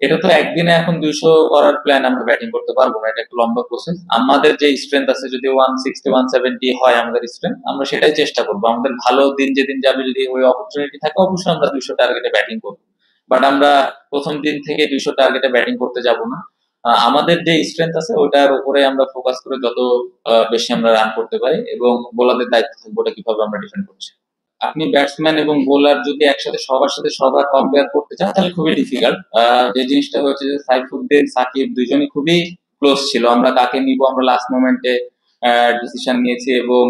এটা তো একদিনে এখন 200 করার প্ল্যান আমরা ব্যাটিং করতে পারবো না, এটা একটা লম্বা প্রসেস। আমাদের যে স্ট্রেংথ আছে, যদি 160 170 হয় আমাদের স্ট্রেংথ, আমরা সেটাই চেষ্টা করবো। আমাদের ভালো দিন যেদিন যাবে, যদি ওই অপরচুনিটি থাকে, অবশ্যই আমরা 200 টার্গেটে ব্যাটিং করবো। বাট আমরা প্রথম দিন থেকে 200 টার্গেটে ব্যাটিং করতে যাব না। আমাদের যে স্ট্রেংথ আছে ওটার উপরে আমরা ফোকাস করে যত বেশি আমরা রান করতে পারি, এবং বোলারদের দায়িত্ব থাকবে ওটা কিভাবে আমরা ডিফেন্ড করছি। আপনি ব্যাটসম্যান এবং বোলার যদি একসাথে সবার সাথে সবার কম্পেয়ার করতে চান, তাহলে খুবই ডিফিকাল্ট। যে জিনিসটা হচ্ছে যে সাইফুদ্দিন সাকিব দুইজনই খুবই ক্লোজ ছিল। আমরা কাকে নিব আমরা লাস্ট মোমেন্টে ডিসিশন নিয়েছি, এবং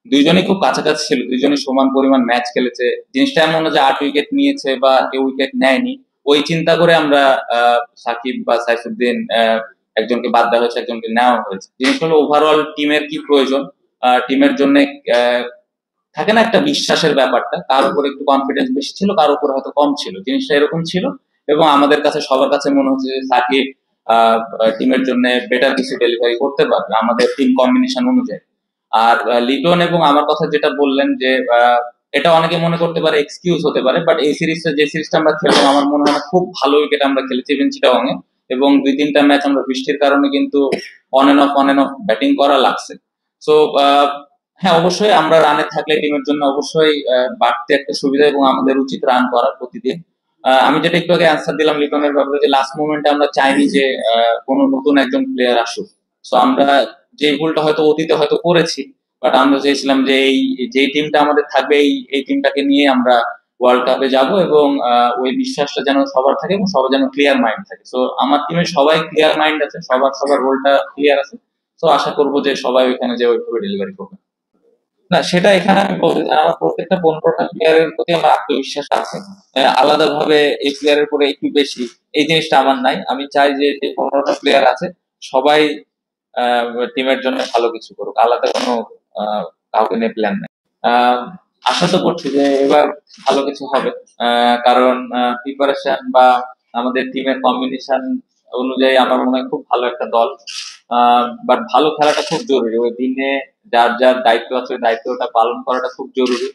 দুইজনই খুব কাছাকাছি ছিল, দুইজনই সমান পরিমাণ ম্যাচ খেলেছে। জিনিসটা এমন না যে 8 উইকেট নিয়েছে বা কেউ উইকেট নেয়নি। ওই চিন্তা করে আমরা সাকিব বা সাইফুদ্দিন একজনকে বাদ দেওয়া হয়েছে, একজনকে নেওয়া হয়েছে। জিনিস হলো ওভারঅল টিমের কি প্রয়োজন, টিমের জন্য থাকে না একটা বিশ্বাসের ব্যাপারটা, কার উপর একটু কনফিডেন্স বেশি ছিল, কার উপর হয়তো কম ছিল, জিনিসটা এরকম ছিল। এবং আমাদের কাছে সবার কাছে মনে হচ্ছে যে সাকিব টিমের জন্য বেটার কিছু ডেলিভারি করতে পারবে আমাদের টিম কম্বিনেশন অনুযায়ী। আর লিটন এবং আমার কথা যেটা বললেন যে এটা অনেকে মনে করতে পারে এক্সকিউজ হতে পারে, বাট এই সিরিজটা যে সিরিজটা আমরা খেললাম আমার মনে হয় না খুব ভালো উইকেট আমরা খেলেছি ইভেন চিটাগং এ। এবং 2-3টা ম্যাচ আমরা বৃষ্টির কারণে কিন্তু অন এন্ড অফ ব্যাটিং করা লাগছে। সো হ্যাঁ, অবশ্যই আমরা রানে থাকলে টিমের জন্য অবশ্যই বাড়তি একটা সুবিধা, এবং আমাদের উচিত রান করা প্রতিদিন। আমি যেটা একটু আগে অ্যান্সার দিলাম লিটনের ব্যাপারে, যে লাস্ট মোমেন্টে আমরা চাইনি যে কোনো নতুন একজন প্লেয়ার আসুক। সো আমরা যে ভুলটা হয়তো অতীতে হয়তো করেছি, বাট আমরা চেয়েছিলাম যে এই যে টিমটা আমাদের থাকবে এই টিমটাকে নিয়ে আমরা ওয়ার্ল্ড কাপে যাব, এবং ওই বিশ্বাসটা যেন সবার থাকে এবং সবার যেন ক্লিয়ার মাইন্ড থাকে। সো আমার টিমের সবাই ক্লিয়ার মাইন্ড আছে, সবার সবার রোলটা ক্লিয়ার আছে। তো আশা করবো যে সবাই ওইখানে যে ওইভাবে ডেলিভারি করবে। না, সেটা এখানে আমি বলতে চাই না। আমার প্রত্যেকটা 15টা প্লেয়ারের প্রতি আমার আত্মবিশ্বাস আছে। আলাদাভাবে এই প্লেয়ারের উপরে একটু বেশি এই জিনিসটা আমার নাই। আমি চাই যে 15টা প্লেয়ার আছে সবাই টিমের জন্য ভালো কিছু করুক। আলাদা কোনো আহ, কাউকে নিয়ে প্ল্যান নাই। আহ, আশা তো করছি যে এবার ভালো কিছু হবে। কারণ প্রিপারেশন বা আমাদের টিমের কম্বিনেশন অনুযায়ী আমার মনে হয় খুব ভালো একটা দল। বাট ভালো খেলাটা খুব জরুরি। ওই দিনে যার যার দায়িত্ব আছে ওই দায়িত্বটা পালন করাটা খুব জরুরি।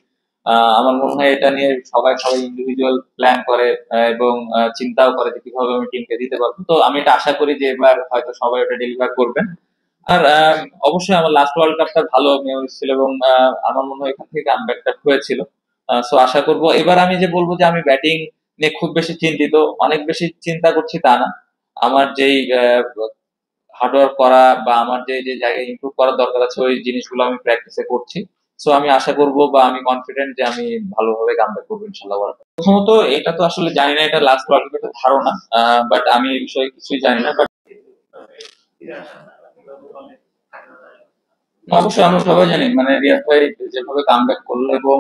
আমার মনে হয় এটা নিয়ে সবাই সবাই ইন্ডিভিজুয়াল প্ল্যান করে, এবং চিন্তাও করে যে কিভাবে আমি টিমকে দিতে পারবো। তো আমি এটা আশা করি যে এবার হয়তো সবাই ওটা ডেলিভার করবেন। আর অবশ্যই আমার লাস্ট ওয়ার্ল্ড কাপটা ভালো মেমোরিজ ছিল, এবং আমার মনে হয় এখান থেকে কামব্যাকটা হয়েছিল। সো আশা করব এবার। আমি যে বলবো যে আমি ব্যাটিং নিয়ে খুব বেশি চিন্তিত, অনেক বেশি চিন্তা করছি তা না। আমার যেই হার্ডওয়ার্ক করা বা আমার যে যে জায়গায় ইমপ্রুভ করার দরকার আছে ওই জিনিসগুলো আমি প্র্যাকটিসে করছি। সো আমি আশা করব বা আমি কনফিডেন্ট যে আমি ভালোভাবে কামব্যাক করবো ইনশাল্লাহ। প্রথমত এটা তো আসলে জানি না, এটা লাস্ট ওয়ার্ল্ড কাপের ধারণা, বাট আমি এই বিষয়ে কিছুই জানি না। বাট অবশ্যই আমরা সবাই জানি, মানে রিয়াদ ভাই যেভাবে কামব্যাক করলো, এবং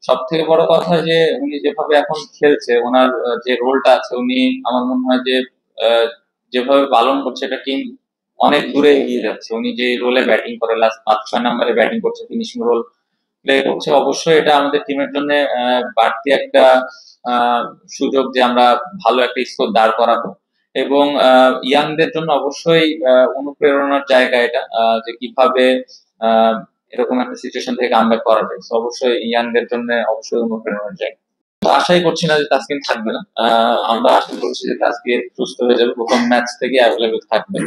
সব থেকে বড় কথা যে উনি যেভাবে এখন খেলছে, ওনার যে রোলটা আছে, উনি আমার মনে হয় যে আহ, যেভাবে পালন করছে এটা টিম অনেক দূরে এগিয়ে যাচ্ছে। উনি যে রোলে ব্যাটিং করে, লাস্ট 5-6 নম্বরে ব্যাটিং করছে, ফিনিশিং রোল প্লে করছে, অবশ্যই এটা আমাদের টিমের জন্য বাড়তি একটা আহ, সুযোগ যে আমরা ভালো একটা স্কোর দাঁড় করাবো। এবং ইয়াংদের জন্য অবশ্যই অনুপ্রেরণার জায়গা এটা, যে কিভাবে আহ, এরকম একটা সিচুয়েশন থেকে কামব্যাক করা যায়। So অবশ্যই ইয়াংদের জন্য অবশ্যই অনুপ্রেরণার জায়গা। তো আশাই করছি না যে তাসকিন থাকবে না। আমরা আশা করছি যে তাসকিন সুস্থ হয়ে যাবে, প্রথম ম্যাচ থেকে অ্যাভেলেবেল থাকবে।